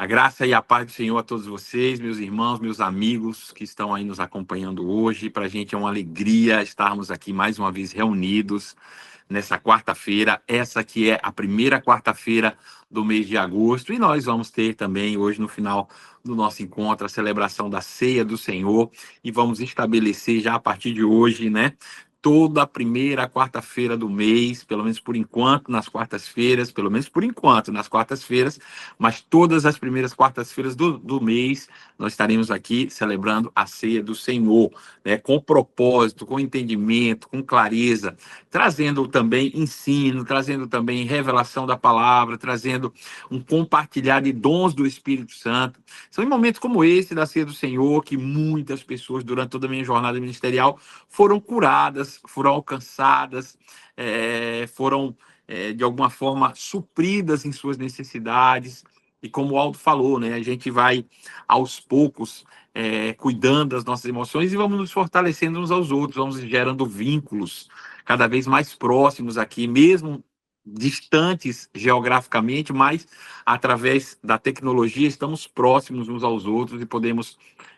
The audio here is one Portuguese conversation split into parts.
A graça e a paz do Senhor a todos vocês, meus irmãos, meus amigos que estão aí nos acompanhando hoje. Para a gente é uma alegria estarmos aqui mais uma vez reunidos nessa quarta-feira. Essa que é a primeira quarta-feira do mês de agosto. E nós vamos ter também hoje, no final do nosso encontro, a celebração da Ceia do Senhor. E vamos estabelecer já a partir de hoje, né? Toda a primeira quarta-feira do mês, pelo menos por enquanto, nas quartas-feiras, pelo menos por enquanto, nas quartas-feiras, mas todas as primeiras quartas-feiras do mês, nós estaremos aqui celebrando a Ceia do Senhor, né, com propósito, com entendimento, com clareza, trazendo também ensino, trazendo também revelação da palavra, trazendo um compartilhar de dons do Espírito Santo. São em momentos como esse da Ceia do Senhor que muitas pessoas, durante toda a minha jornada ministerial, foram curadas, foram alcançadas, foram, de alguma forma, supridas em suas necessidades. E como o Aldo falou, né, a gente vai, aos poucos, cuidando das nossas emoções e vamos nos fortalecendo uns aos outros, vamos gerando vínculos cada vez mais próximos aqui, mesmo distantes geograficamente, mas através da tecnologia estamos próximos uns aos outros e podemos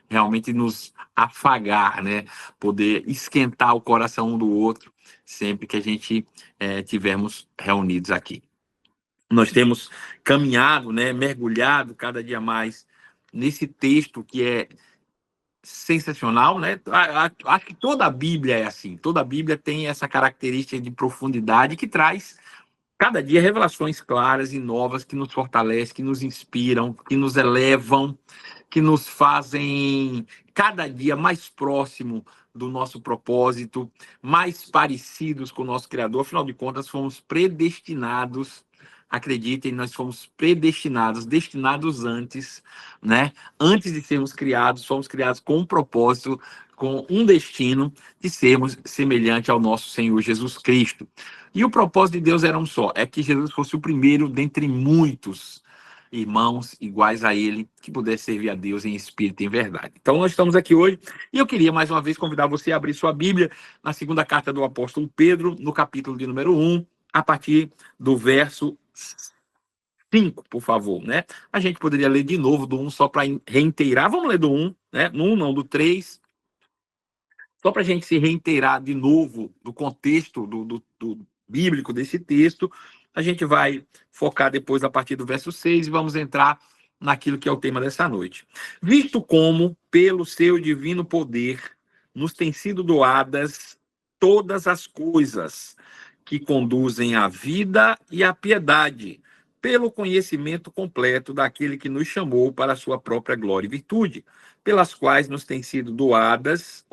realmente nos afagar, né? Poder esquentar o coração um do outro sempre que a gente tivermos reunidos aqui. Nós temos caminhado, né, mergulhado cada dia mais nesse texto que é sensacional, né? Acho que toda a Bíblia é assim, toda a Bíblia tem essa característica de profundidade que traz cada dia revelações claras e novas que nos fortalecem, que nos inspiram, que nos elevam, que nos fazem cada dia mais próximo do nosso propósito, mais parecidos com o nosso Criador. Afinal de contas, fomos predestinados, acreditem, nós fomos predestinados, destinados antes, né? Antes de sermos criados, fomos criados com um propósito, com um destino de sermos semelhante ao nosso Senhor Jesus Cristo. E o propósito de Deus era um só, é que Jesus fosse o primeiro dentre muitos irmãos iguais a ele, que pudesse servir a Deus em espírito e em verdade. Então nós estamos aqui hoje, e eu queria mais uma vez convidar você a abrir sua Bíblia na segunda carta do apóstolo Pedro, no capítulo de número 1, a partir do verso 5, por favor, né? A gente poderia ler de novo do 1 só para reinteirar. Vamos ler do 1, né? No 1 não, do 3. Só para a gente se reinteirar de novo do contexto do bíblico desse texto, a gente vai focar depois a partir do verso 6 e vamos entrar naquilo que é o tema dessa noite. Visto como, pelo seu divino poder, nos têm sido doadas todas as coisas que conduzem à vida e à piedade, pelo conhecimento completo daquele que nos chamou para a sua própria glória e virtude, pelas quais nos têm sido doadas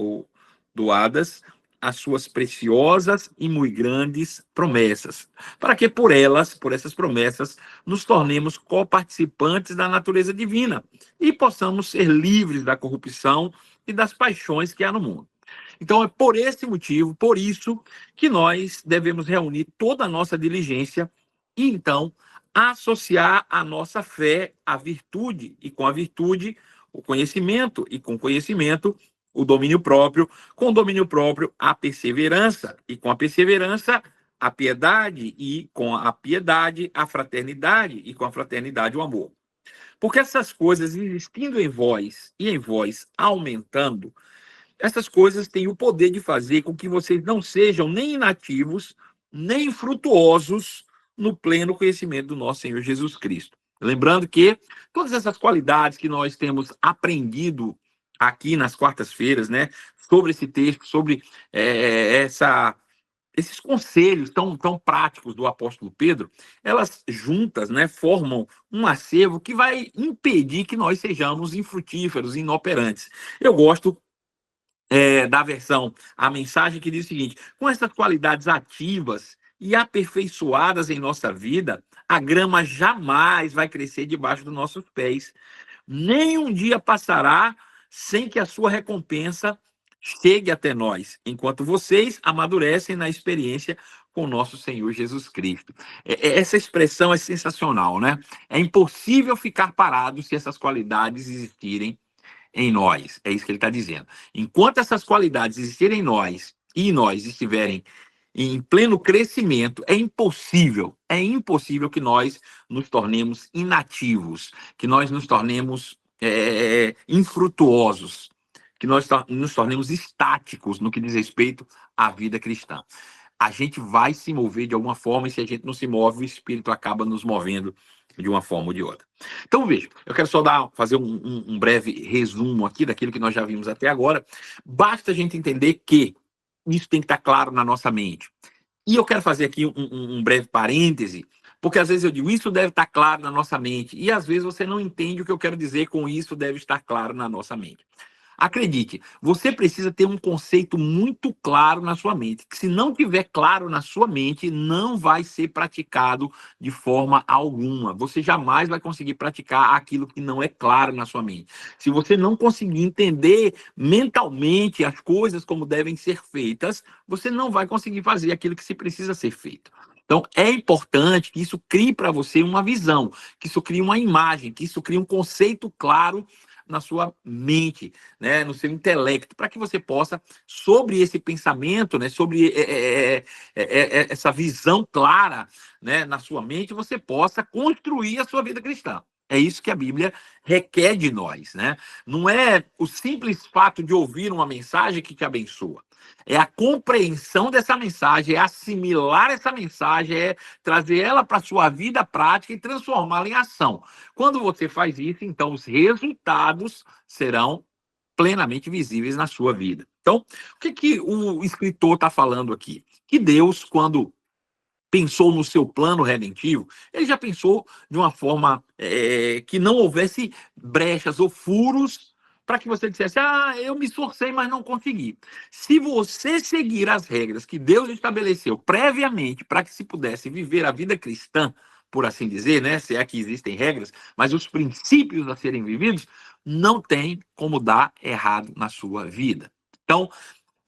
as suas preciosas e muito grandes promessas, para que por essas promessas, nos tornemos coparticipantes da natureza divina e possamos ser livres da corrupção e das paixões que há no mundo. Então, é por esse motivo, por isso, que nós devemos reunir toda a nossa diligência e, então, associar a nossa fé à virtude, e com a virtude, o conhecimento, e com o conhecimento, o domínio próprio, com o domínio próprio, a perseverança, e com a perseverança, a piedade, e com a piedade, a fraternidade, e com a fraternidade, o amor. Porque essas coisas existindo em vós, e em vós aumentando, essas coisas têm o poder de fazer com que vocês não sejam nem inativos, nem frutuosos no pleno conhecimento do nosso Senhor Jesus Cristo. Lembrando que todas essas qualidades que nós temos aprendido aqui nas quartas-feiras, né, sobre esse texto, sobre esses conselhos tão práticos do apóstolo Pedro, elas juntas, né, formam um acervo que vai impedir que nós sejamos infrutíferos, inoperantes. Eu gosto da versão, a mensagem que diz o seguinte: com essas qualidades ativas e aperfeiçoadas em nossa vida, a grama jamais vai crescer debaixo dos nossos pés. Nem um dia passará sem que a sua recompensa chegue até nós, enquanto vocês amadurecem na experiência com o nosso Senhor Jesus Cristo. Essa expressão é sensacional, né? É impossível ficar parado se essas qualidades existirem em nós. É isso que ele está dizendo. Enquanto essas qualidades existirem em nós e nós estiverem em pleno crescimento, é impossível que nós nos tornemos inativos, que nós nos tornemos infrutuosos, que nós nos tornemos estáticos no que diz respeito à vida cristã. A gente vai se mover de alguma forma, e se a gente não se move, o Espírito acaba nos movendo de uma forma ou de outra. Então, veja, eu quero só fazer um breve resumo aqui daquilo que nós já vimos até agora. Basta a gente entender que isso tem que estar claro na nossa mente. E eu quero fazer aqui um breve parêntese, porque às vezes eu digo, isso deve estar claro na nossa mente, e às vezes você não entende o que eu quero dizer com isso deve estar claro na nossa mente. Acredite, você precisa ter um conceito muito claro na sua mente, que se não tiver claro na sua mente, não vai ser praticado de forma alguma. Você jamais vai conseguir praticar aquilo que não é claro na sua mente. Se você não conseguir entender mentalmente as coisas como devem ser feitas, você não vai conseguir fazer aquilo que se precisa ser feito. Então, é importante que isso crie para você uma visão, que isso crie uma imagem, que isso crie um conceito claro na sua mente, né, no seu intelecto, para que você possa, sobre esse pensamento, né, sobre essa visão clara, né, na sua mente, você possa construir a sua vida cristã. É isso que a Bíblia requer de nós, né? Não é o simples fato de ouvir uma mensagem que te abençoa. É a compreensão dessa mensagem, é assimilar essa mensagem, é trazer ela para a sua vida prática e transformá-la em ação. Quando você faz isso, então os resultados serão plenamente visíveis na sua vida. Então, o que o escritor está falando aqui? Que Deus, quando pensou no seu plano redentivo, ele já pensou de uma forma que não houvesse brechas ou furos para que você dissesse, eu me esforcei, mas não consegui. Se você seguir as regras que Deus estabeleceu previamente para que se pudesse viver a vida cristã, por assim dizer, né? Se é que existem regras, mas os princípios a serem vividos, não tem como dar errado na sua vida. Então,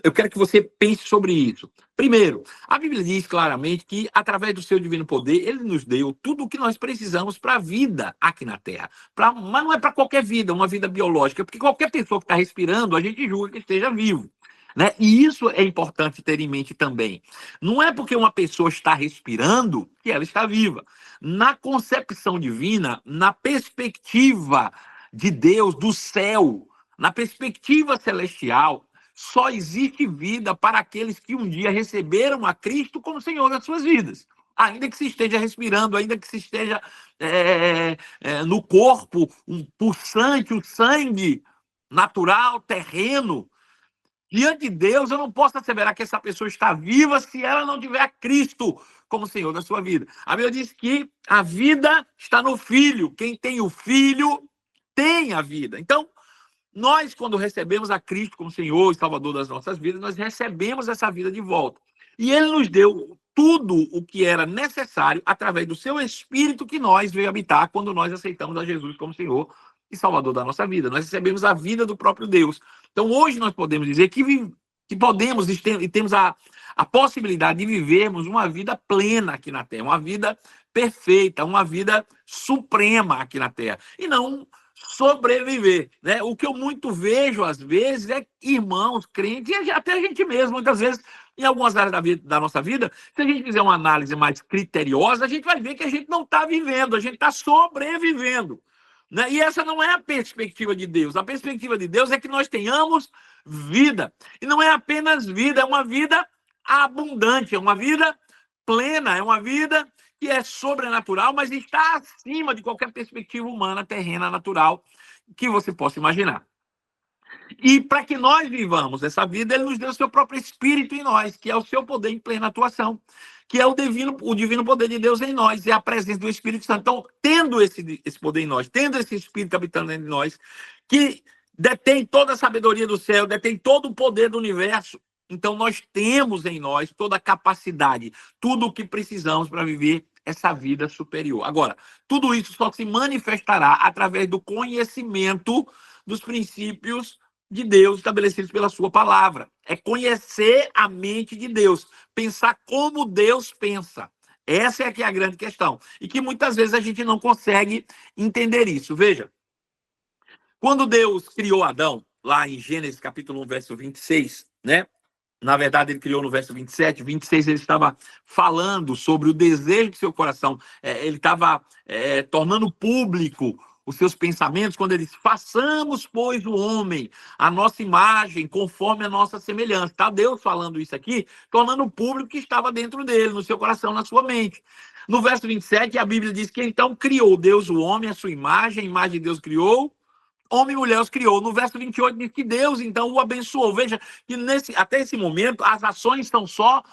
eu quero que você pense sobre isso. Primeiro, a Bíblia diz claramente que, através do seu divino poder, ele nos deu tudo o que nós precisamos para a vida aqui na Terra. Mas não é para qualquer vida, uma vida biológica, porque qualquer pessoa que está respirando, a gente julga que esteja vivo. Né? E isso é importante ter em mente também. Não é porque uma pessoa está respirando que ela está viva. Na concepção divina, na perspectiva de Deus, do céu, na perspectiva celestial, só existe vida para aqueles que um dia receberam a Cristo como Senhor das suas vidas. Ainda que se esteja respirando, ainda que se esteja no corpo, um pulsante, o sangue natural, terreno, diante de Deus, eu não posso asseverar que essa pessoa está viva se ela não tiver a Cristo como Senhor da sua vida. A Bíblia diz que a vida está no Filho. Quem tem o Filho tem a vida. Então, nós, quando recebemos a Cristo como Senhor e Salvador das nossas vidas, nós recebemos essa vida de volta. E Ele nos deu tudo o que era necessário através do seu Espírito que nós veio habitar quando nós aceitamos a Jesus como Senhor e Salvador da nossa vida. Nós recebemos a vida do próprio Deus. Então, hoje nós podemos dizer que podemos e temos a possibilidade de vivermos uma vida plena aqui na Terra, uma vida perfeita, uma vida suprema aqui na Terra. E não sobreviver, né? O que eu muito vejo às vezes é irmãos, crentes, e até a gente mesmo, muitas vezes, em algumas áreas da nossa vida, se a gente fizer uma análise mais criteriosa, a gente vai ver que a gente não está vivendo, a gente está sobrevivendo. Né? E essa não é a perspectiva de Deus. A perspectiva de Deus é que nós tenhamos vida. E não é apenas vida, é uma vida abundante, é uma vida plena, é uma vida que é sobrenatural, mas está acima de qualquer perspectiva humana, terrena, natural, que você possa imaginar. E para que nós vivamos essa vida, ele nos deu o seu próprio Espírito em nós, que é o seu poder em plena atuação, que é o divino poder de Deus em nós, é a presença do Espírito Santo. Então, tendo esse poder em nós, tendo esse Espírito habitando em nós, que detém toda a sabedoria do céu, detém todo o poder do universo, então nós temos em nós toda a capacidade, tudo o que precisamos para viver essa vida superior. Agora, tudo isso só se manifestará através do conhecimento dos princípios de Deus estabelecidos pela sua palavra. É conhecer a mente de Deus, pensar como Deus pensa. Essa é que é a grande questão. E que muitas vezes a gente não consegue entender isso. Veja, quando Deus criou Adão, lá em Gênesis capítulo 1, verso 26, né? Na verdade, ele criou no verso 27, 26, ele estava falando sobre o desejo do seu coração. Ele estava tornando público os seus pensamentos quando ele diz: façamos, pois, o homem, a nossa imagem, conforme a nossa semelhança. Está Deus falando isso aqui, tornando público o que estava dentro dele, no seu coração, na sua mente. No verso 27, a Bíblia diz que então criou Deus o homem, a sua imagem, a imagem de Deus criou, homem e mulher os criou. No verso 28 diz que Deus, então, o abençoou. Veja que até esse momento, as ações estão só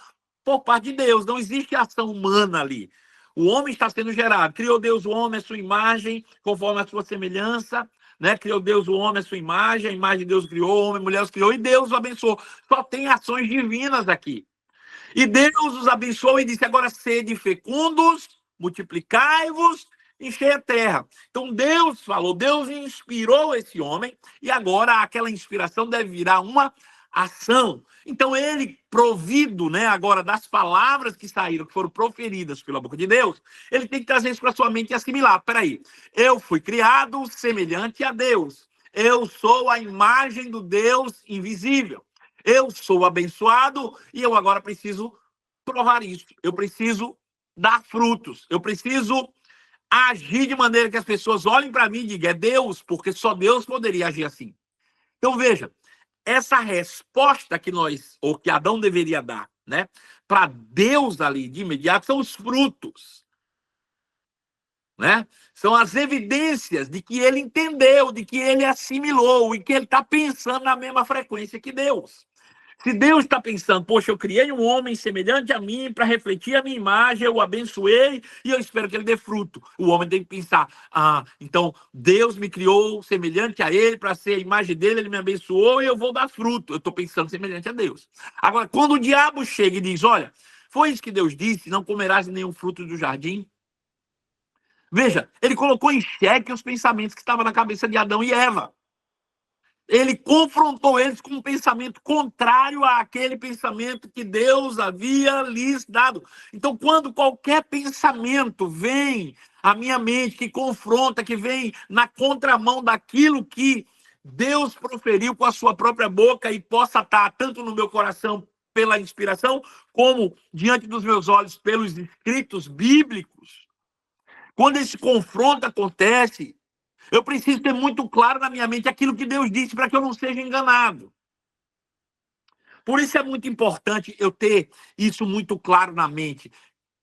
por parte de Deus. Não existe ação humana ali. O homem está sendo gerado. Criou Deus o homem, a sua imagem, conforme a sua semelhança. Né? Criou Deus o homem, a sua imagem. A imagem de Deus criou, homem e mulher os criou. E Deus o abençoou. Só tem ações divinas aqui. E Deus os abençoou e disse: agora sede fecundos, multiplicai-vos, encher a terra. Então Deus falou, Deus inspirou esse homem, e agora aquela inspiração deve virar uma ação. Então ele, provido, né, agora das palavras que saíram, que foram proferidas pela boca de Deus, ele tem que trazer isso para sua mente e assimilar. Peraí, eu fui criado semelhante a Deus. Eu sou a imagem do Deus invisível. Eu sou abençoado e eu agora preciso provar isso. Eu preciso dar frutos. Eu preciso agir de maneira que as pessoas olhem para mim e digam: é Deus, porque só Deus poderia agir assim. Então, veja, essa resposta que nós, ou que Adão deveria dar, né, para Deus ali de imediato, são os frutos. Né? São as evidências de que ele entendeu, de que ele assimilou e que ele está pensando na mesma frequência que Deus. Se Deus está pensando: poxa, eu criei um homem semelhante a mim para refletir a minha imagem, eu o abençoei e eu espero que ele dê fruto. O homem tem que pensar: então Deus me criou semelhante a ele para ser a imagem dele, ele me abençoou e eu vou dar fruto. Eu estou pensando semelhante a Deus. Agora, quando o diabo chega e diz: olha, foi isso que Deus disse, não comerás nenhum fruto do jardim. Veja, ele colocou em xeque os pensamentos que estavam na cabeça de Adão e Eva. Ele confrontou eles com um pensamento contrário àquele pensamento que Deus havia lhes dado. Então, quando qualquer pensamento vem à minha mente, que confronta, que vem na contramão daquilo que Deus proferiu com a sua própria boca e possa estar tanto no meu coração pela inspiração, como diante dos meus olhos pelos escritos bíblicos, quando esse confronto acontece, eu preciso ter muito claro na minha mente aquilo que Deus disse para que eu não seja enganado. Por isso é muito importante eu ter isso muito claro na mente.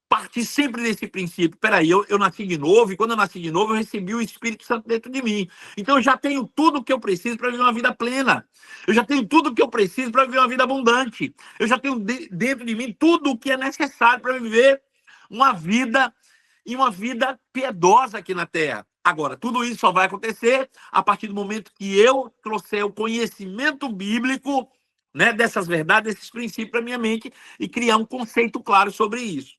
Partir sempre desse princípio. Peraí, eu nasci de novo, e quando eu nasci de novo, eu recebi o Espírito Santo dentro de mim. Então eu já tenho tudo o que eu preciso para viver uma vida plena. Eu já tenho tudo o que eu preciso para viver uma vida abundante. Eu já tenho dentro de mim tudo o que é necessário para viver uma vida piedosa aqui na Terra. Agora, tudo isso só vai acontecer a partir do momento que eu trouxer o conhecimento bíblico, né, dessas verdades, desses princípios para minha mente e criar um conceito claro sobre isso.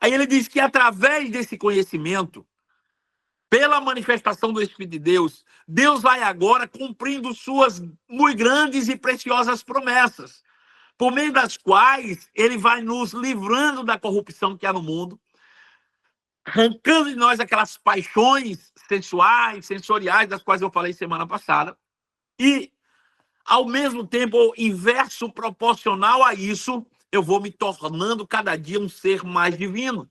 Aí ele diz que através desse conhecimento, pela manifestação do Espírito de Deus, Deus vai agora cumprindo suas muito grandes e preciosas promessas, por meio das quais ele vai nos livrando da corrupção que há no mundo, arrancando de nós aquelas paixões sensuais, sensoriais, das quais eu falei semana passada, e, ao mesmo tempo, inverso proporcional a isso, eu vou me tornando cada dia um ser mais divino.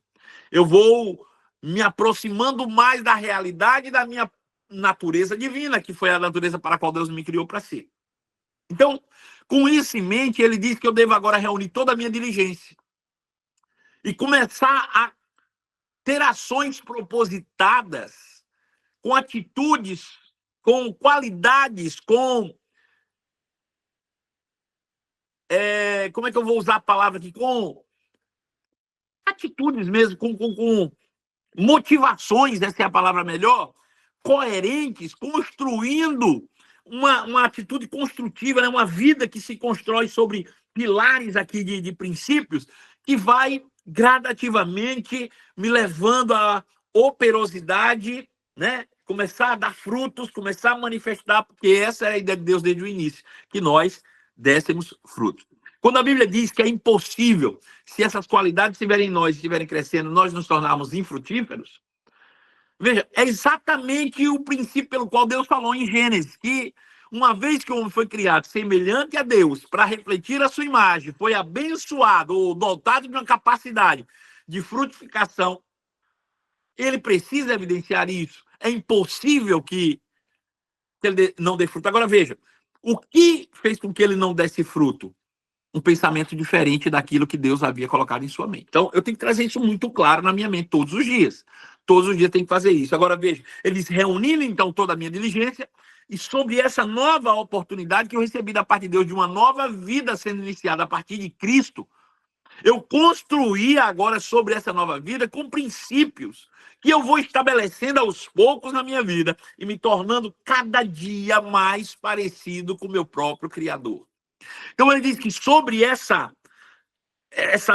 Eu vou me aproximando mais da realidade da minha natureza divina, que foi a natureza para a qual Deus me criou para ser. Então, com isso em mente, ele diz que eu devo agora reunir toda a minha diligência e começar a ter ações propositadas, com atitudes, com qualidades, com... como é que eu vou usar a palavra aqui? Com atitudes mesmo, com motivações, essa é a palavra melhor, coerentes, construindo uma atitude construtiva, né? Uma vida que se constrói sobre pilares aqui de princípios, que vai gradativamente me levando à operosidade, né? Começar a dar frutos, começar a manifestar, porque essa é a ideia de Deus desde o início, que nós dessemos frutos. Quando a Bíblia diz que é impossível, se essas qualidades estiverem em nós, estiverem crescendo, nós nos tornarmos infrutíferos, veja, é exatamente o princípio pelo qual Deus falou em Gênesis, que uma vez que o homem foi criado semelhante a Deus, para refletir a sua imagem, foi abençoado ou dotado de uma capacidade de frutificação, ele precisa evidenciar isso. É impossível que ele não dê fruto. Agora veja, o que fez com que ele não desse fruto? Um pensamento diferente daquilo que Deus havia colocado em sua mente. Então, eu tenho que trazer isso muito claro na minha mente todos os dias. Todos os dias tem que fazer isso. Agora, veja, eles reuniram, então, toda a minha diligência e sobre essa nova oportunidade que eu recebi da parte de Deus, de uma nova vida sendo iniciada a partir de Cristo, eu construí agora sobre essa nova vida com princípios que eu vou estabelecendo aos poucos na minha vida e me tornando cada dia mais parecido com o meu próprio Criador. Então ele diz que sobre essa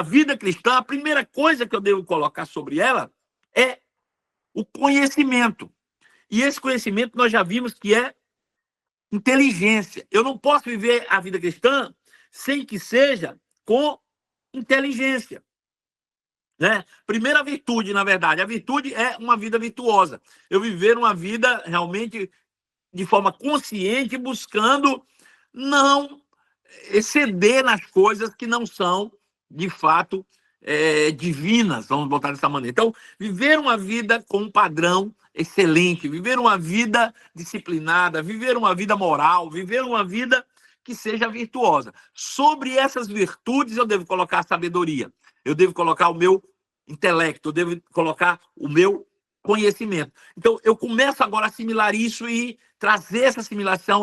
vida cristã, a primeira coisa que eu devo colocar sobre ela é o conhecimento. E esse conhecimento nós já vimos que é inteligência. Eu não posso viver a vida cristã sem que seja com inteligência. Né? Primeira virtude, na verdade, a virtude é uma vida virtuosa. Eu viver uma vida realmente de forma consciente, buscando não exceder nas coisas que não são, de fato, divinas, vamos botar dessa maneira. Então, viver uma vida com um padrão excelente, viver uma vida disciplinada, viver uma vida moral, viver uma vida que seja virtuosa. Sobre essas virtudes, eu devo colocar a sabedoria, eu devo colocar o meu intelecto, eu devo colocar o meu conhecimento. Então, eu começo agora a assimilar isso e trazer essa assimilação,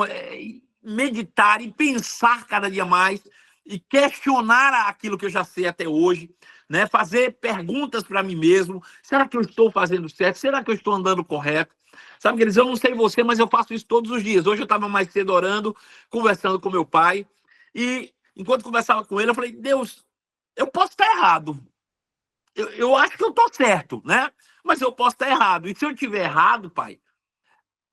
meditar e pensar cada dia mais e questionar aquilo que eu já sei até hoje, né? Fazer perguntas para mim mesmo. Será que eu estou fazendo certo? Será que eu estou andando correto? Sabe, queridos, eu não sei você, mas eu faço isso todos os dias. Hoje eu estava mais cedo orando, conversando com meu pai, e enquanto conversava com ele, eu falei, Deus, eu posso estar errado. Eu acho que eu estou certo, né? Mas eu posso estar errado. E se eu estiver errado, pai,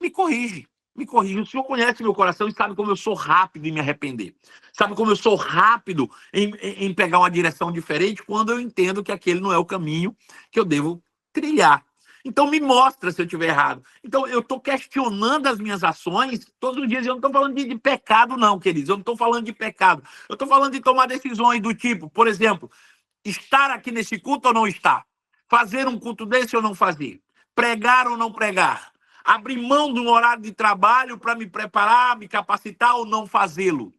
me corrige. Me corrige. O senhor conhece meu coração e sabe como eu sou rápido em me arrepender. Sabe como eu sou rápido em pegar uma direção diferente quando eu entendo que aquele não é o caminho que eu devo trilhar. Então me mostra se eu estiver errado. Então eu estou questionando as minhas ações todos os dias. Eu não estou falando de pecado, não, queridos. Eu não estou falando de pecado. Eu estou falando de tomar decisões do tipo, por exemplo, estar aqui nesse culto ou não estar? Fazer um culto desse ou não fazer? Pregar ou não pregar? Abrir mão de um horário de trabalho para me preparar, me capacitar ou não fazê-lo?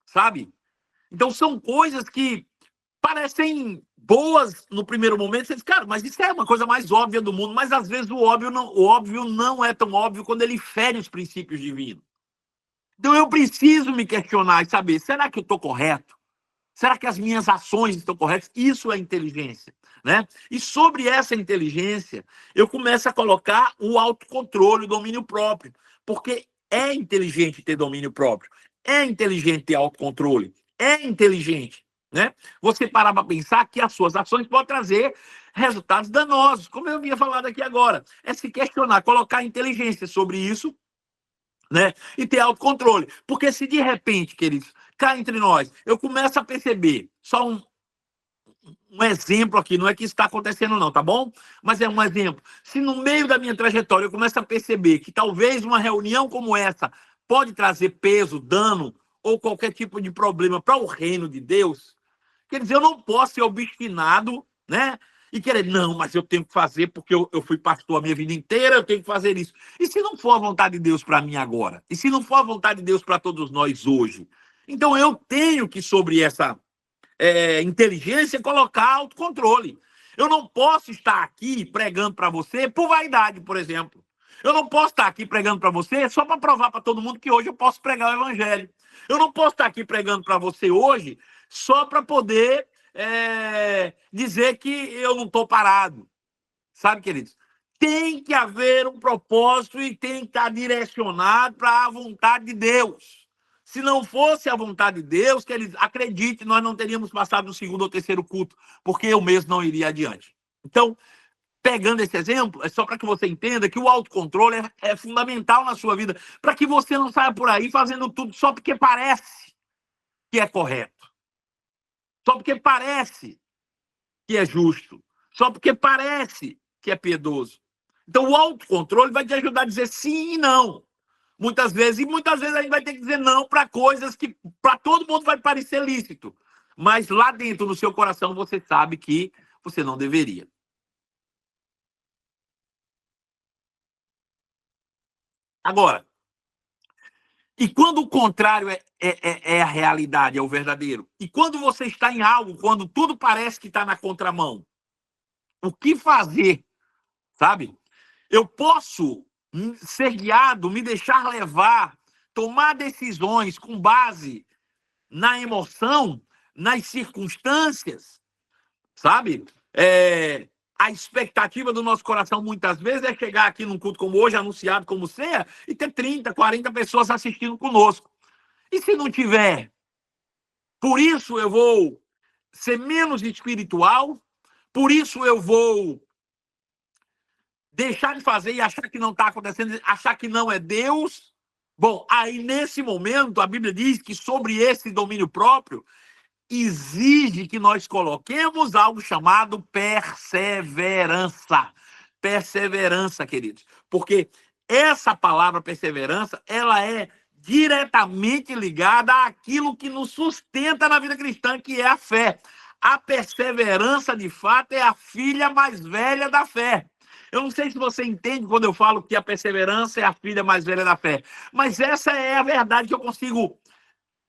Sabe? Então, são coisas que parecem boas no primeiro momento. Você diz, cara, mas isso é uma coisa mais óbvia do mundo. Mas, às vezes, o óbvio não é tão óbvio quando ele fere os princípios divinos. Então, eu preciso me questionar e saber, será que eu estou correto? Será que as minhas ações estão corretas? Isso é inteligência, né? E sobre essa inteligência, eu começo a colocar o autocontrole, o domínio próprio. Porque é inteligente ter domínio próprio. É inteligente ter autocontrole. É inteligente, né? Você parar para pensar que as suas ações podem trazer resultados danosos, como eu havia falado aqui agora. É se questionar, colocar inteligência sobre isso, né? E ter autocontrole. Porque se de repente, queridos, cá entre nós, eu começo a perceber, só um exemplo aqui, não é que isso está acontecendo não, tá bom? Mas é um exemplo. Se no meio da minha trajetória eu começo a perceber que talvez uma reunião como essa pode trazer peso, dano ou qualquer tipo de problema para o reino de Deus, quer dizer, eu não posso ser obstinado, né? E querer, não, mas eu tenho que fazer porque eu fui pastor a minha vida inteira, eu tenho que fazer isso. E se não for a vontade de Deus para mim agora? E se não for a vontade de Deus para todos nós hoje? Então eu tenho que, sobre essa inteligência, colocar autocontrole. Eu não posso estar aqui pregando para você por vaidade, por exemplo. Eu não posso estar aqui pregando para você só para provar para todo mundo que hoje eu posso pregar o evangelho. Eu não posso estar aqui pregando para você hoje só para poder dizer que eu não estou parado. Sabe, queridos? Tem que haver um propósito e tem que estar direcionado para a vontade de Deus. Se não fosse a vontade de Deus, queridos, acredite, nós não teríamos passado no segundo ou terceiro culto, porque eu mesmo não iria adiante. Então, pegando esse exemplo, é só para que você entenda que o autocontrole é fundamental na sua vida, para que você não saia por aí fazendo tudo só porque parece que é correto. Só porque parece que é justo. Só porque parece que é piedoso. Então, o autocontrole vai te ajudar a dizer sim e não. Muitas vezes. E muitas vezes a gente vai ter que dizer não para coisas que para todo mundo vai parecer lícito. Mas lá dentro, no seu coração, você sabe que você não deveria. Agora, e quando o contrário é a realidade, é o verdadeiro? E quando você está em algo, quando tudo parece que está na contramão, o que fazer, sabe? Eu posso ser guiado, me deixar levar, tomar decisões com base na emoção, nas circunstâncias, sabe? A expectativa do nosso coração muitas vezes é chegar aqui num culto como hoje, anunciado como ceia, e ter 30, 40 pessoas assistindo conosco. E se não tiver? Por isso eu vou ser menos espiritual, por isso eu vou deixar de fazer e achar que não está acontecendo, achar que não é Deus. Bom, aí nesse momento a Bíblia diz que sobre esse domínio próprio exige que nós coloquemos algo chamado perseverança. Perseverança, queridos. Porque essa palavra perseverança, ela é diretamente ligada àquilo que nos sustenta na vida cristã, que é a fé. A perseverança, de fato, é a filha mais velha da fé. Eu não sei se você entende quando eu falo que a perseverança é a filha mais velha da fé, mas essa é a verdade que eu consigo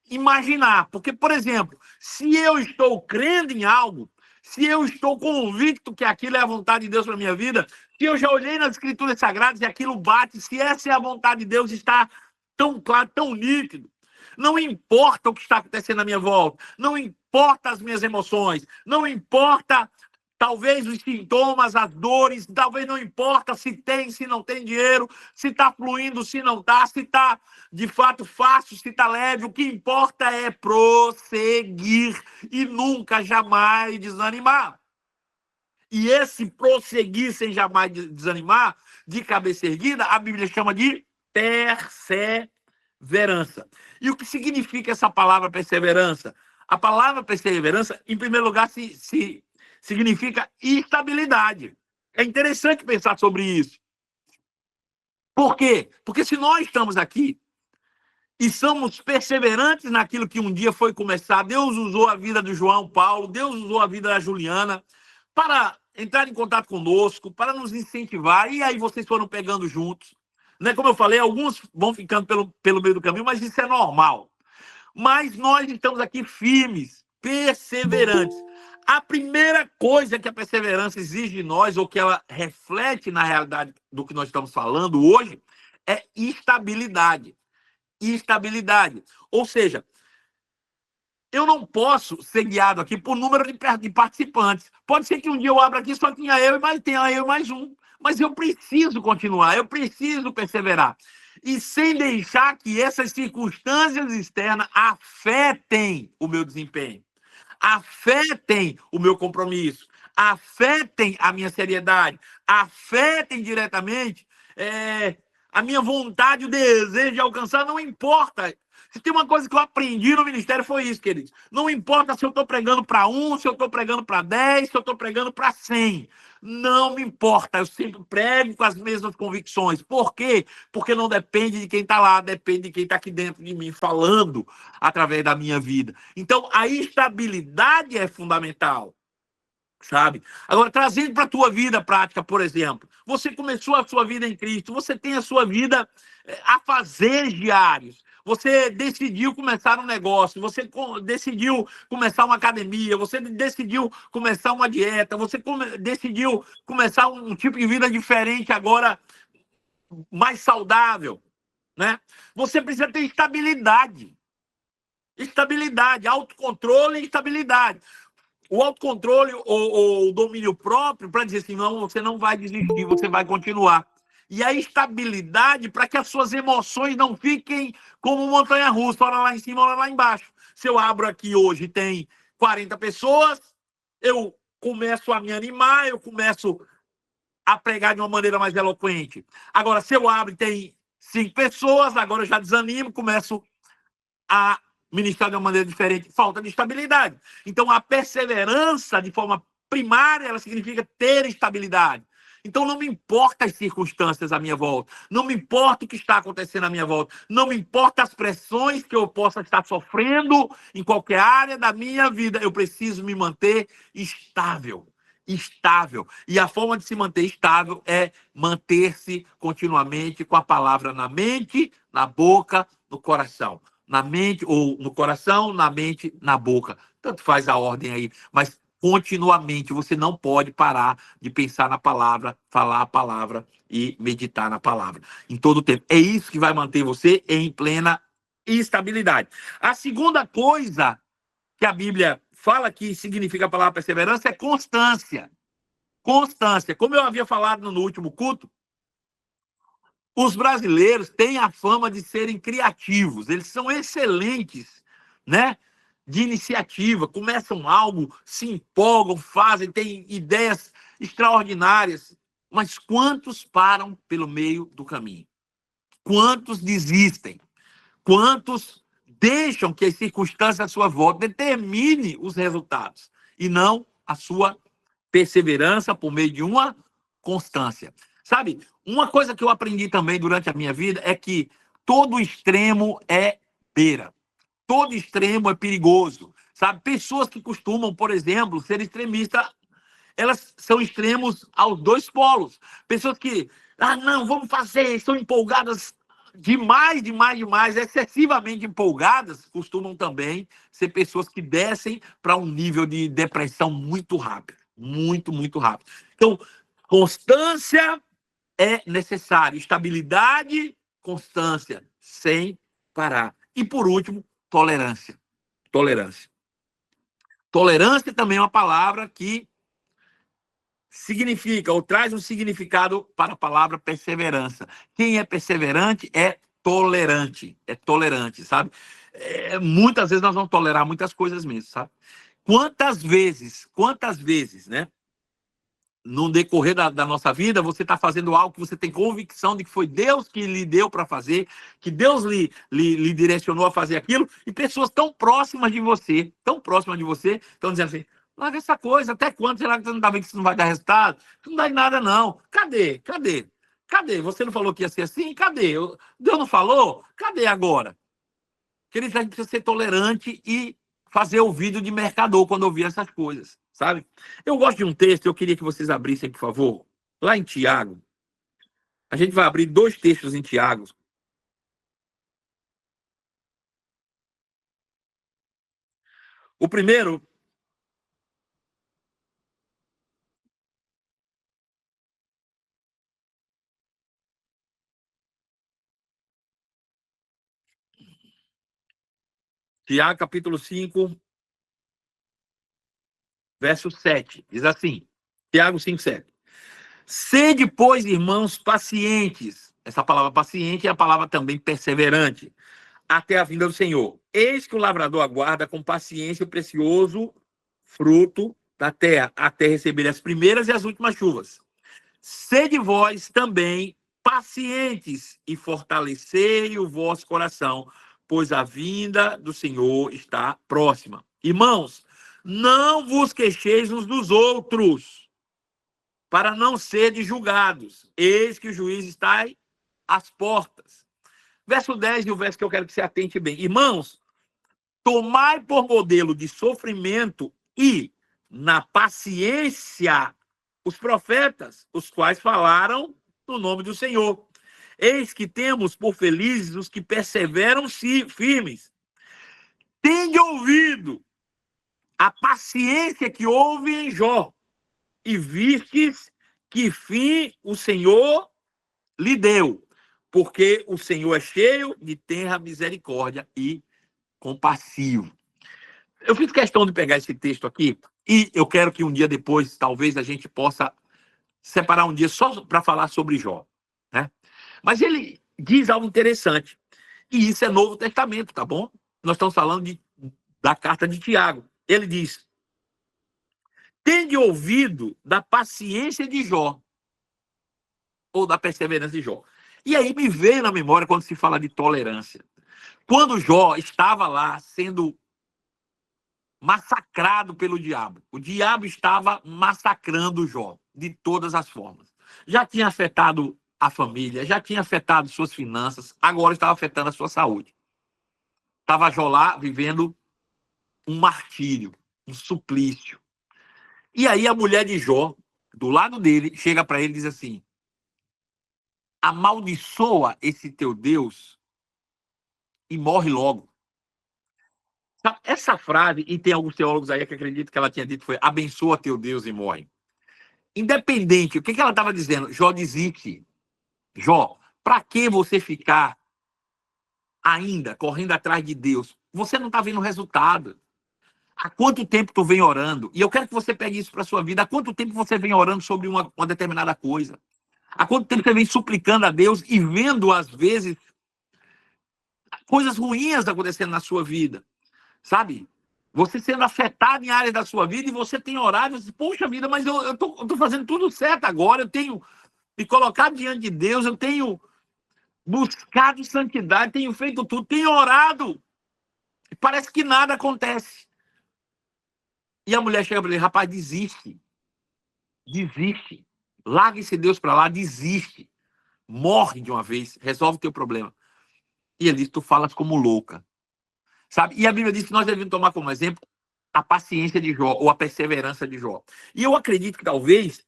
imaginar. Porque, por exemplo, se eu estou crendo em algo, se eu estou convicto que aquilo é a vontade de Deus para a minha vida, se eu já olhei nas Escrituras Sagradas e aquilo bate, se essa é a vontade de Deus, está tão claro, tão nítido. Não importa o que está acontecendo na minha volta, não importa as minhas emoções, não importa talvez os sintomas, as dores, talvez não importa se tem, se não tem dinheiro, se está fluindo, se não está, se está de fato fácil, se está leve. O que importa é prosseguir e nunca, jamais desanimar. E esse prosseguir sem jamais desanimar, de cabeça erguida, a Bíblia chama de perseverança. E o que significa essa palavra perseverança? A palavra perseverança, em primeiro lugar, significa estabilidade. É interessante pensar sobre isso. Por quê? Porque se nós estamos aqui e somos perseverantes naquilo que um dia foi começar, Deus usou a vida do João Paulo, Deus usou a vida da Juliana para entrar em contato conosco, para nos incentivar, e aí vocês foram pegando juntos. Né? Como eu falei, alguns vão ficando pelo meio do caminho, mas isso é normal. Mas nós estamos aqui firmes, perseverantes. A primeira coisa que a perseverança exige de nós, ou que ela reflete na realidade do que nós estamos falando hoje, é estabilidade. Estabilidade. Ou seja, eu não posso ser guiado aqui por número de participantes. Pode ser que um dia eu abra aqui só tenha eu e mais um. Mas eu preciso continuar, eu preciso perseverar. E sem deixar que essas circunstâncias externas afetem o meu desempenho, afetem o meu compromisso, afetem a minha seriedade, afetem diretamente a minha vontade, o desejo de alcançar, não importa. Se tem uma coisa que eu aprendi no ministério foi isso, queridos. Não importa se eu estou pregando para 1, se eu estou pregando para 10, se eu estou pregando para 100. Não me importa, eu sempre prego com as mesmas convicções. Por quê? Porque não depende de quem está lá, depende de quem está aqui dentro de mim, falando através da minha vida. Então, a estabilidade é fundamental, sabe? Agora, trazendo para a tua vida prática, por exemplo, você começou a sua vida em Cristo, você tem a sua vida a fazer diários. Você decidiu começar um negócio, você decidiu começar uma academia, você decidiu começar uma dieta, você decidiu começar um tipo de vida diferente agora, mais saudável, né? Você precisa ter estabilidade. Estabilidade, autocontrole e estabilidade. O autocontrole ou o domínio próprio para dizer assim, não, você não vai desistir, você vai continuar. E a estabilidade para que as suas emoções não fiquem como montanha-russa, hora lá em cima, hora lá embaixo. Se eu abro aqui hoje tem 40 pessoas, eu começo a me animar, eu começo a pregar de uma maneira mais eloquente. Agora, se eu abro e tem 5 pessoas, agora eu já desanimo, começo a ministrar de uma maneira diferente, falta de estabilidade. Então, a perseverança, de forma primária, ela significa ter estabilidade. Então não me importa as circunstâncias à minha volta, não me importa o que está acontecendo à minha volta, não me importa as pressões que eu possa estar sofrendo em qualquer área da minha vida, eu preciso me manter estável. Estável. E a forma de se manter estável é manter-se continuamente com a palavra na mente, na boca, no coração. Na mente, ou no coração, na mente, na boca. Tanto faz a ordem aí, mas continuamente você não pode parar de pensar na palavra, falar a palavra e meditar na palavra em todo o tempo. É isso que vai manter você em plena estabilidade. A segunda coisa que a Bíblia fala que significa a palavra perseverança é constância. Constância. Como eu havia falado no último culto, os brasileiros têm a fama de serem criativos. Eles são excelentes, né? De iniciativa, começam algo, se empolgam, fazem, têm ideias extraordinárias. Mas quantos param pelo meio do caminho? Quantos desistem? Quantos deixam que as circunstâncias à sua volta determinem os resultados e não a sua perseverança por meio de uma constância? Sabe, uma coisa que eu aprendi também durante a minha vida é que todo extremo é beira. Todo extremo é perigoso. Sabe, pessoas que costumam, por exemplo, ser extremistas, elas são extremos aos dois polos. Pessoas que, não, vamos fazer, estão empolgadas demais, demais, demais, excessivamente empolgadas, costumam também ser pessoas que descem para um nível de depressão muito rápido. Muito, muito rápido. Então, constância é necessário. Estabilidade, constância, sem parar. E, por último, tolerância. Tolerância. Tolerância também é uma palavra que significa ou traz um significado para a palavra perseverança. Quem é perseverante é tolerante, sabe? Muitas vezes nós vamos tolerar muitas coisas mesmo, sabe? Quantas vezes, né? No decorrer da nossa vida, você está fazendo algo que você tem convicção de que foi Deus que lhe deu para fazer, que Deus lhe direcionou a fazer aquilo, e pessoas tão próximas de você, estão dizendo assim, larga essa coisa, até quando será que você não está vendo que isso não vai dar resultado? Isso não dá em nada, não. Cadê? Cadê? Cadê? Você não falou que ia ser assim? Cadê? Deus não falou? Cadê agora? Querido, a gente precisa ser tolerante e fazer ouvido de mercador quando ouvir essas coisas, sabe? Eu gosto de um texto, eu queria que vocês abrissem, por favor, lá em Tiago. A gente vai abrir dois textos em Tiago. O primeiro, Tiago, capítulo 5, verso 7. Diz assim, Tiago 5, 7. Sede, pois, irmãos, pacientes. Essa palavra paciente é a palavra também perseverante, até a vinda do Senhor. Eis que o lavrador aguarda com paciência o precioso fruto da terra, até receber as primeiras e as últimas chuvas. Sede vós também pacientes e fortalecei o vosso coração, pois a vinda do Senhor está próxima. Irmãos, não vos queixeis uns dos outros, para não serdes julgados. Eis que o juiz está às portas. Verso 10 e o verso que eu quero que você atente bem. Irmãos, tomai por modelo de sofrimento e na paciência os profetas, os quais falaram no nome do Senhor. Eis que temos por felizes os que perseveram firmes. Tende ouvido a paciência que houve em Jó, e vistes que fim o Senhor lhe deu, porque o Senhor é cheio de terra, misericórdia e compassivo. Eu fiz questão de pegar esse texto aqui e eu quero que um dia depois, talvez, a gente possa separar um dia só para falar sobre Jó, né? Mas ele diz algo interessante, e isso é Novo Testamento, tá bom? Nós estamos falando da carta de Tiago. Ele diz, tende ouvido da paciência de Jó, ou da perseverança de Jó. E aí me veio na memória quando se fala de tolerância. Quando Jó estava lá sendo massacrado pelo diabo. O diabo estava massacrando Jó, de todas as formas. já tinha afetado a família, já tinha afetado suas finanças, agora estava afetando a sua saúde. Estava Jó lá vivendo um martírio, um suplício. E aí a mulher de Jó, do lado dele, chega para ele e diz assim: amaldiçoa esse teu Deus e morre logo. Essa frase, e tem alguns teólogos aí que acreditam que ela tinha dito, foi abençoa teu Deus e morre. Independente, o que ela estava dizendo? Jó, desiste. Jó, para que você ficar ainda correndo atrás de Deus? Você não está vendo o resultado. Há quanto tempo tu vem orando? E eu quero que você pegue isso para sua vida. Há quanto tempo você vem orando sobre uma determinada coisa? Há quanto tempo você vem suplicando a Deus e vendo, às vezes, coisas ruins acontecendo na sua vida? Sabe? Você sendo afetado em áreas da sua vida e você tem orado e diz, poxa vida, mas eu tô fazendo tudo certo agora, eu tenho me colocado diante de Deus, eu tenho buscado santidade, tenho feito tudo, tenho orado. E parece que nada acontece. E a mulher chega para ele, rapaz, desiste. Desiste. Larga esse Deus para lá, desiste. Morre de uma vez, resolve o teu problema. E ele diz, tu falas como louca. Sabe? E a Bíblia diz que nós devemos tomar como exemplo a paciência de Jó, ou a perseverança de Jó. E eu acredito que talvez,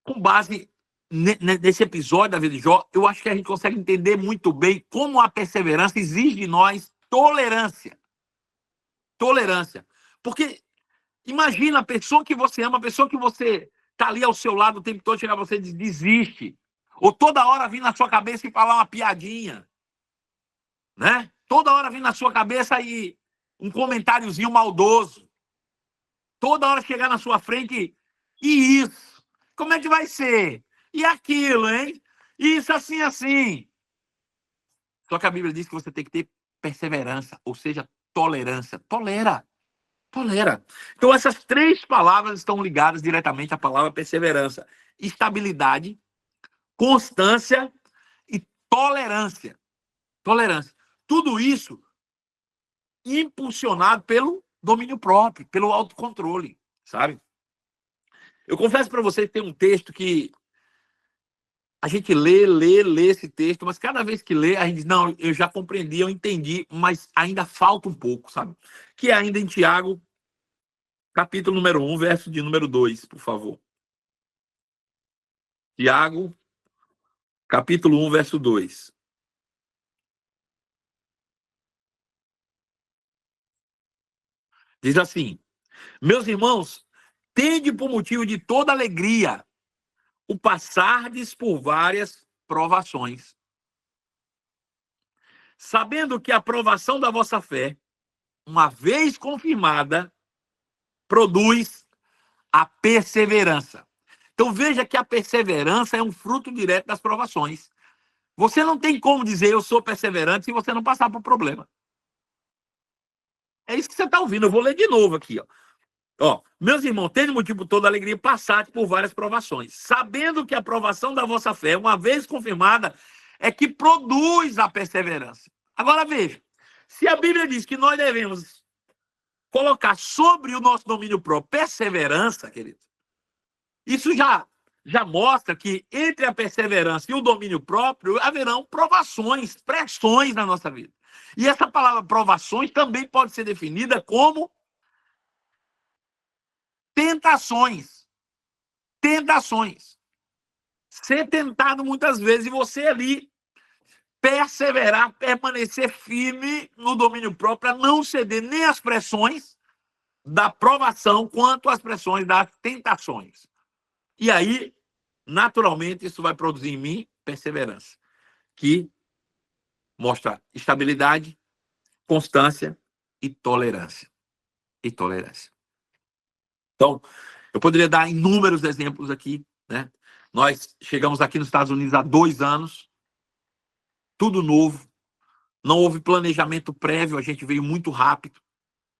com base nesse episódio da vida de Jó, eu acho que a gente consegue entender muito bem como a perseverança exige de nós tolerância. Tolerância. Porque imagina a pessoa que você ama, a pessoa que você está ali ao seu lado o tempo todo, chegar você e diz, desiste. Ou toda hora vir na sua cabeça e falar uma piadinha. Né? Toda hora vir na sua cabeça e um comentáriozinho maldoso. Toda hora chegar na sua frente e isso. Como é que vai ser? E aquilo, hein? Isso assim, assim. Só que a Bíblia diz que você tem que ter perseverança, ou seja, tolerância. Tolera. Tolera. Então, essas três palavras estão ligadas diretamente à palavra perseverança. Estabilidade, constância e tolerância. Tolerância. Tudo isso impulsionado pelo domínio próprio, pelo autocontrole, sabe? Eu confesso para você que tem um texto que a gente lê esse texto, mas cada vez que lê, a gente diz, não, eu já compreendi, eu entendi, mas ainda falta um pouco, sabe? Que é ainda em Tiago, capítulo número 1, verso de número 2, por favor. Tiago, capítulo 1, verso 2. Diz assim: meus irmãos, tende por motivo de toda alegria o passardes por várias provações, sabendo que a provação da vossa fé, uma vez confirmada, produz a perseverança. Então veja que a perseverança é um fruto direto das provações. Você não tem como dizer eu sou perseverante se você não passar por problema. É isso que você está ouvindo. Eu vou ler de novo aqui, ó. Ó, meus irmãos, tendo motivo por toda alegria, passar por várias provações, sabendo que a provação da vossa fé, uma vez confirmada, é que produz a perseverança. Agora veja, se a Bíblia diz que nós devemos colocar sobre o nosso domínio próprio perseverança, querido, isso já mostra que entre a perseverança e o domínio próprio haverão provações, pressões na nossa vida. E essa palavra provações também pode ser definida como tentações. Tentações. Ser tentado muitas vezes e você ali perseverar, permanecer firme no domínio próprio, para não ceder nem às pressões da provação, quanto às pressões das tentações. E aí, naturalmente, isso vai produzir em mim perseverança, que mostra estabilidade, constância e tolerância. E tolerância. Então, eu poderia dar inúmeros exemplos aqui, né? Nós chegamos aqui nos Estados Unidos há 2 anos, tudo novo, não houve planejamento prévio, a gente veio muito rápido,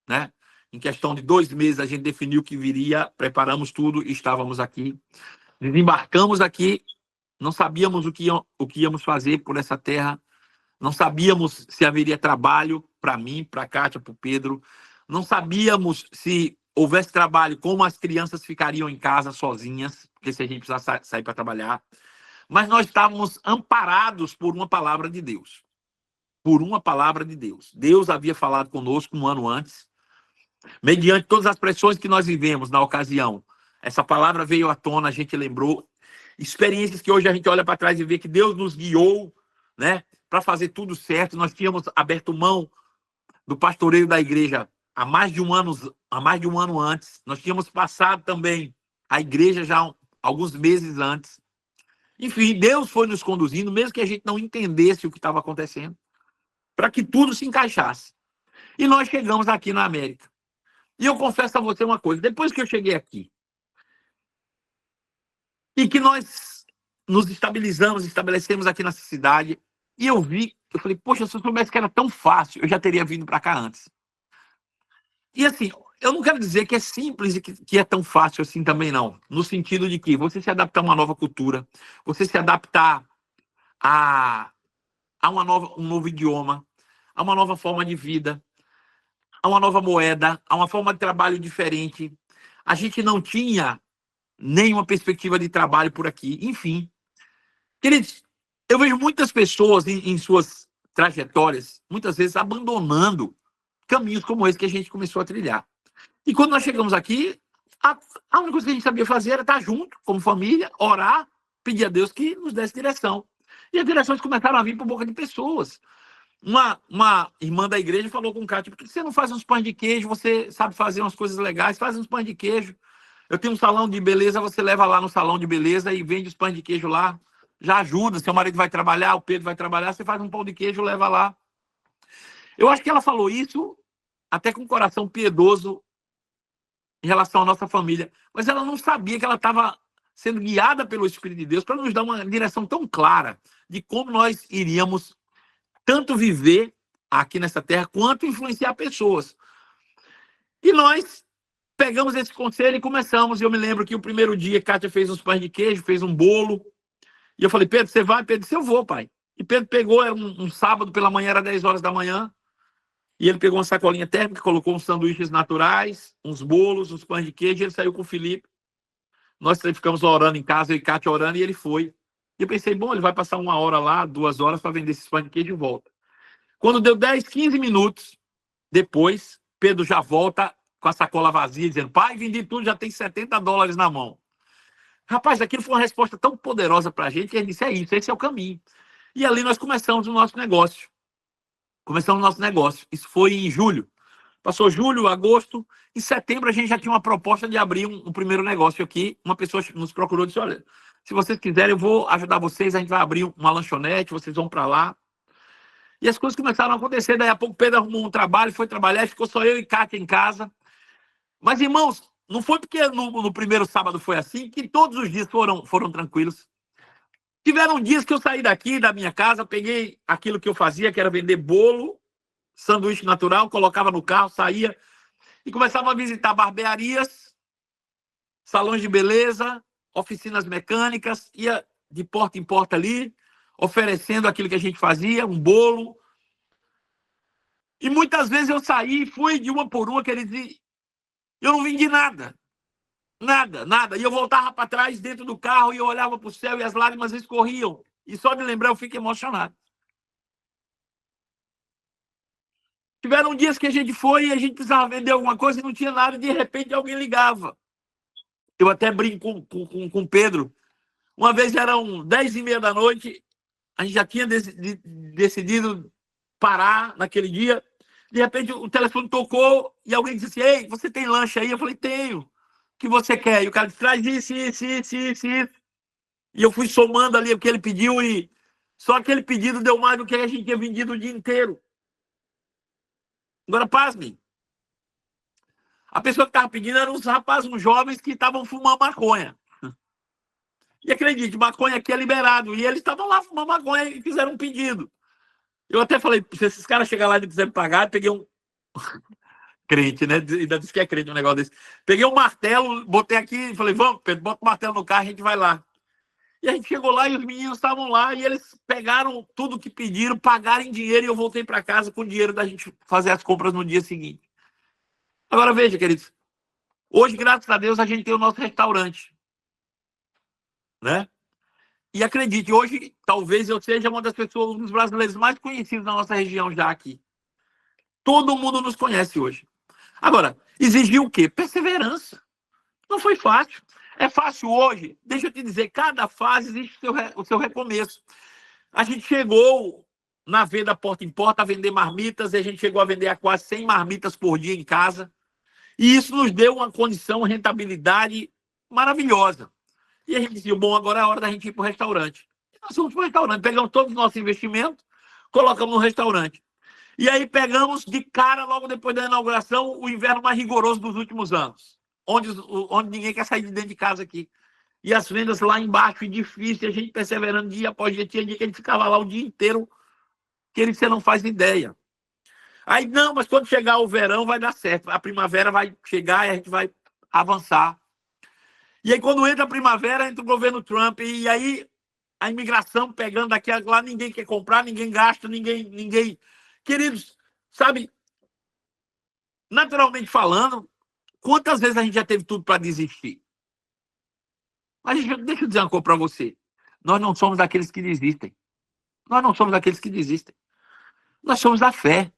né? Em questão de 2 meses a gente definiu que viria, preparamos tudo e estávamos aqui. Desembarcamos aqui, não sabíamos o que íamos fazer por essa terra, não sabíamos se haveria trabalho para mim, para a Kátia, para o Pedro, não sabíamos se houvesse trabalho, como as crianças ficariam em casa sozinhas, porque se a gente precisar sair para trabalhar. Mas nós estávamos amparados por uma palavra de Deus. Por uma palavra de Deus. Deus havia falado conosco um ano antes, mediante todas as pressões que nós vivemos na ocasião. Essa palavra veio à tona, a gente lembrou. Experiências que hoje a gente olha para trás e vê que Deus nos guiou, né, para fazer tudo certo. Nós tínhamos aberto mão do pastoreio da igreja há mais de um ano antes. Nós tínhamos passado também a igreja já alguns meses antes. Enfim, Deus foi nos conduzindo, mesmo que a gente não entendesse o que estava acontecendo, para que tudo se encaixasse. E nós chegamos aqui na América. E eu confesso a você uma coisa, depois que eu cheguei aqui, e que nós nos estabelecemos aqui nessa cidade, e eu falei, poxa, se eu soubesse que era tão fácil, eu já teria vindo para cá antes. E assim, eu não quero dizer que é simples e que é tão fácil assim também, não. No sentido de que você se adaptar a uma nova cultura, você se adaptar a um novo idioma, a uma nova forma de vida, a uma nova moeda, a uma forma de trabalho diferente. A gente não tinha nenhuma perspectiva de trabalho por aqui. Enfim, queridos, eu vejo muitas pessoas em suas trajetórias, muitas vezes abandonando caminhos como esse que a gente começou a trilhar. E quando nós chegamos aqui, a única coisa que a gente sabia fazer era estar junto, como família, orar, pedir a Deus que nos desse direção. E as direções começaram a vir por boca de pessoas. Uma irmã da igreja falou com o Cátia, por que você não faz uns pães de queijo? Você sabe fazer umas coisas legais, faz uns pães de queijo. Eu tenho um salão de beleza, você leva lá no salão de beleza e vende os pães de queijo lá. Já ajuda, seu marido vai trabalhar, o Pedro vai trabalhar, você faz um pão de queijo, leva lá. Eu acho que ela falou isso até com um coração piedoso em relação à nossa família, mas ela não sabia que ela estava sendo guiada pelo Espírito de Deus para nos dar uma direção tão clara de como nós iríamos tanto viver aqui nessa terra, quanto influenciar pessoas. E nós pegamos esse conselho e começamos. Eu me lembro que o primeiro dia, Kátia fez uns pães de queijo, fez um bolo. E eu falei, Pedro, você vai? Pedro disse, eu vou, pai. E Pedro pegou, era um sábado pela manhã, era 10 horas da manhã. E ele pegou uma sacolinha térmica, colocou uns sanduíches naturais, uns bolos, uns pães de queijo, e ele saiu com o Felipe. Nós ficamos orando em casa, eu e Kátia orando, e ele foi. E eu pensei, bom, ele vai passar 1 hora lá, 2 horas, para vender esses pães de queijo e volta. Quando deu 10, 15 minutos depois, Pedro já volta com a sacola vazia, dizendo, pai, vendi tudo, já tem $70 na mão. Rapaz, aquilo foi uma resposta tão poderosa para a gente, que a gente disse, é isso, esse é o caminho. E ali nós começamos o nosso negócio. Isso foi em julho. Passou julho, agosto. Em setembro, a gente já tinha uma proposta de abrir um primeiro negócio aqui. Uma pessoa nos procurou e disse, olha, se vocês quiserem, eu vou ajudar vocês, a gente vai abrir uma lanchonete, vocês vão para lá. E as coisas começaram a acontecer. Daí a pouco, Pedro arrumou um trabalho, foi trabalhar, ficou só eu e Kátia em casa. Mas, irmãos, não foi porque no primeiro sábado foi assim, que todos os dias foram tranquilos. Tiveram dias que eu saí daqui, da minha casa, peguei aquilo que eu fazia, que era vender bolo, sanduíche natural, colocava no carro, saía e começava a visitar barbearias, salões de beleza, oficinas mecânicas, ia de porta em porta ali, oferecendo aquilo que a gente fazia, um bolo. E muitas vezes eu saí e fui de uma por uma, quer dizer, eu não vendi nada. Nada. E eu voltava para trás dentro do carro e eu olhava para o céu e as lágrimas escorriam. E só de lembrar eu fico emocionado. Tiveram dias que a gente foi e a gente precisava vender alguma coisa e não tinha nada e de repente alguém ligava. Eu até brinco com o Pedro. Uma vez eram 10h30 da noite, a gente já tinha decidido parar naquele dia. De repente o telefone tocou e alguém disse assim, ei, você tem lanche aí? Eu falei, tenho. O que você quer? E o cara disse, traz isso. E eu fui somando ali o que ele pediu e só aquele pedido deu mais do que a gente tinha vendido o dia inteiro. Agora, pasmem. A pessoa que estava pedindo eram uns rapazes, uns jovens que estavam fumando maconha. E acredite, maconha aqui é liberado. E eles estavam lá fumando maconha e fizeram um pedido. Eu até falei, se esses caras chegarem lá e quiserem pagar, peguei um... crente, né? Ainda disse que é crente um negócio desse. Peguei um martelo, botei aqui e falei, vamos, Pedro, bota o martelo no carro e a gente vai lá. E a gente chegou lá e os meninos estavam lá e eles pegaram tudo que pediram, pagaram em dinheiro e eu voltei para casa com o dinheiro da gente fazer as compras no dia seguinte. Agora veja, queridos, Hoje, graças a Deus, a gente tem o nosso restaurante, né? E acredite, hoje talvez eu seja uma das pessoas, um dos brasileiros mais conhecidos na nossa região já aqui. Todo mundo nos conhece hoje. Agora, exigiu o quê? Perseverança. Não foi fácil. É fácil hoje? Deixa eu te dizer, cada fase existe o seu recomeço. A gente chegou na venda porta em porta a vender marmitas, e a gente chegou a vender a quase 100 marmitas por dia em casa. E isso nos deu uma condição, uma rentabilidade maravilhosa. E a gente disse, bom, agora é a hora da gente ir para o restaurante. E nós fomos para o restaurante, pegamos todos os nossos investimentos, colocamos no restaurante. E aí pegamos de cara, logo depois da inauguração, o inverno mais rigoroso dos últimos anos, onde ninguém quer sair de dentro de casa aqui. E as vendas lá embaixo, e difícil, a gente perseverando dia após dia, tinha dia que a gente ficava lá o dia inteiro, que você não faz ideia. Aí, não, mas quando chegar o verão vai dar certo, a primavera vai chegar e a gente vai avançar. E aí, quando entra a primavera, entra o governo Trump, e aí a imigração pegando daqui a lá, ninguém quer comprar, ninguém gasta, ninguém... Queridos, sabe, naturalmente falando, quantas vezes a gente já teve tudo para desistir? Mas deixa eu dizer uma coisa para você. Nós não somos daqueles que desistem. Nós não somos daqueles que desistem. Nós somos da fé.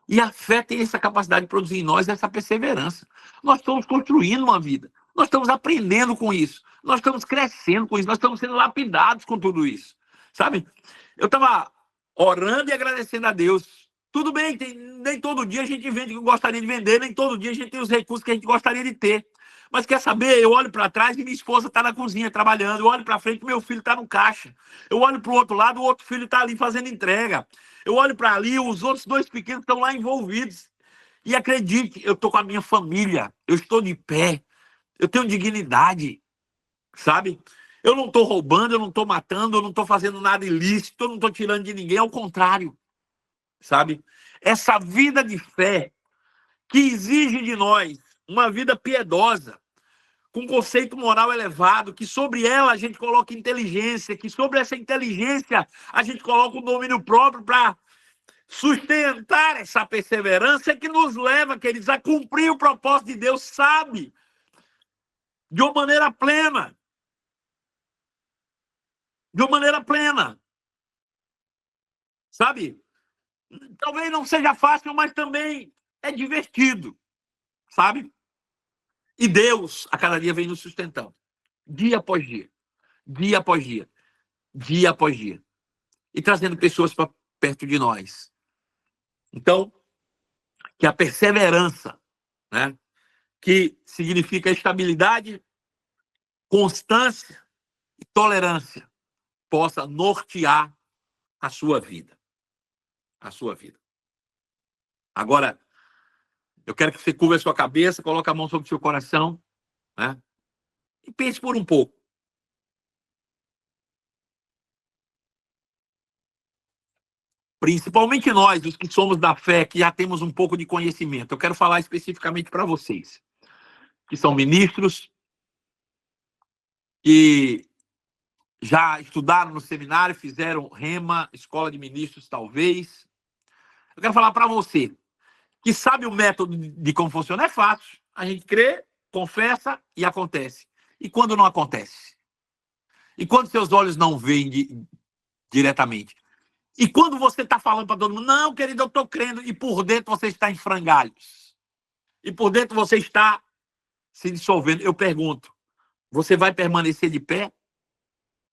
E a fé tem essa capacidade de produzir em nós essa perseverança. Nós estamos construindo uma vida. Nós estamos aprendendo com isso. Nós estamos crescendo com isso. Nós estamos sendo lapidados com tudo isso. Sabe? Eu estava orando e agradecendo a Deus. Tudo bem, nem todo dia a gente vende o que gostaria de vender, nem todo dia a gente tem os recursos que a gente gostaria de ter. Mas quer saber? Eu olho para trás e minha esposa está na cozinha trabalhando. Eu olho para frente e meu filho está no caixa. Eu olho para o outro lado, o outro filho está ali fazendo entrega. Eu olho para ali, os outros dois pequenos estão lá envolvidos. E acredite, eu estou com a minha família, eu estou de pé, eu tenho dignidade, sabe? Eu não estou roubando, eu não estou matando, eu não estou fazendo nada ilícito, eu não estou tirando de ninguém, ao contrário, sabe? Essa vida de fé que exige de nós uma vida piedosa, com conceito moral elevado, que sobre ela a gente coloca inteligência, que sobre essa inteligência a gente coloca o domínio próprio para sustentar essa perseverança que nos leva, queridos, a cumprir o propósito de Deus, sabe? De uma maneira plena. De uma maneira plena. Sabe? Talvez não seja fácil, mas também é divertido. Sabe? E Deus, a cada dia, vem nos sustentando. Dia após dia. Dia após dia. Dia após dia. E trazendo pessoas para perto de nós. Então, que a perseverança, né? Que significa estabilidade, constância e tolerância, possa nortear a sua vida. A sua vida. Agora, eu quero que você curva a sua cabeça, coloque a mão sobre o seu coração, né? E pense por um pouco. Principalmente nós, os que somos da fé, que já temos um pouco de conhecimento. Eu quero falar especificamente para vocês, que são ministros, que já estudaram no seminário, fizeram rema, escola de ministros, talvez. Eu quero falar para você, que sabe o método de como funciona. É fácil. A gente crê, confessa e acontece. E quando não acontece? E quando seus olhos não veem diretamente? E quando você está falando para todo mundo, não, querido, eu estou crendo, e por dentro você está em frangalhos. E por dentro você está se dissolvendo. Eu pergunto, você vai permanecer de pé?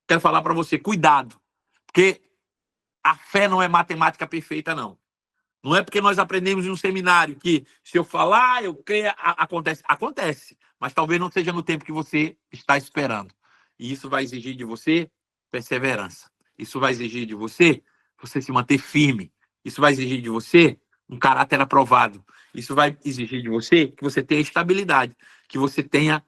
Quero falar para você, cuidado. Porque a fé não é matemática perfeita, não. Não é porque nós aprendemos em um seminário que se eu falar, eu creio, acontece. Acontece, mas talvez não seja no tempo que você está esperando. E isso vai exigir de você perseverança. Isso vai exigir de você se manter firme. Isso vai exigir de você um caráter aprovado. Isso vai exigir de você que você tenha estabilidade, que você tenha,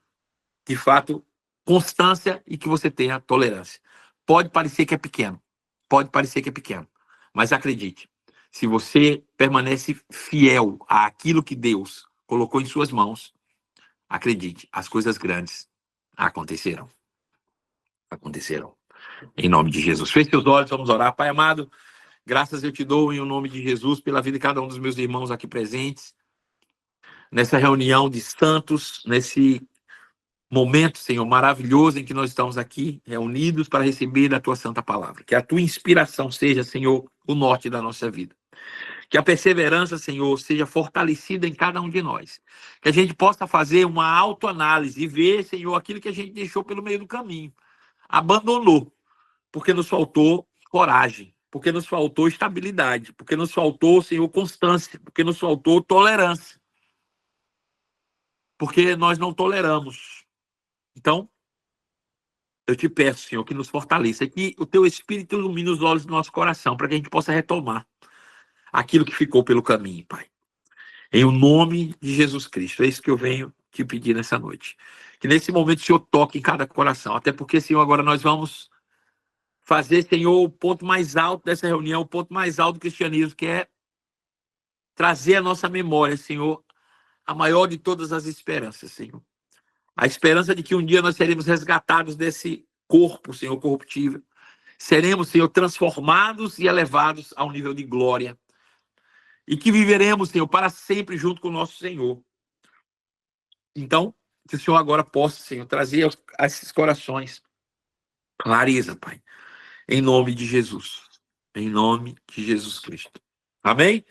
de fato, constância e que você tenha tolerância. Pode parecer que é pequeno. Pode parecer que é pequeno. Mas acredite, se você permanece fiel àquilo que Deus colocou em suas mãos, acredite, as coisas grandes acontecerão. Acontecerão. Em nome de Jesus. Feche seus olhos, vamos orar. Pai amado, graças eu te dou em nome de Jesus pela vida de cada um dos meus irmãos aqui presentes. nessa reunião de santos, nesse momento, Senhor, maravilhoso em que nós estamos aqui reunidos para receber a tua santa palavra. Que a tua inspiração seja, Senhor, o norte da nossa vida. Que a perseverança, Senhor, seja fortalecida em cada um de nós. Que a gente possa fazer uma autoanálise e ver, Senhor, aquilo que a gente deixou pelo meio do caminho. Abandonou, porque nos faltou coragem, porque nos faltou estabilidade, porque nos faltou, Senhor, constância, porque nos faltou tolerância. Porque nós não toleramos. Então, eu te peço, Senhor, que nos fortaleça, que o teu Espírito ilumine os olhos do nosso coração, para que a gente possa retomar aquilo que ficou pelo caminho, Pai. Em o nome de Jesus Cristo, é isso que eu venho te pedir nessa noite. Que nesse momento o Senhor toque em cada coração, até porque, Senhor, agora nós vamos fazer, Senhor, o ponto mais alto dessa reunião, o ponto mais alto do cristianismo, que é trazer à nossa memória, Senhor, a maior de todas as esperanças, Senhor. A esperança de que um dia nós seremos resgatados desse corpo, Senhor, corruptível. Seremos, Senhor, transformados e elevados ao nível de glória. E que viveremos, Senhor, para sempre junto com o nosso Senhor. Então, que o Senhor agora possa, Senhor, trazer a esses corações clareza, Pai. Em nome de Jesus. Em nome de Jesus Cristo. Amém?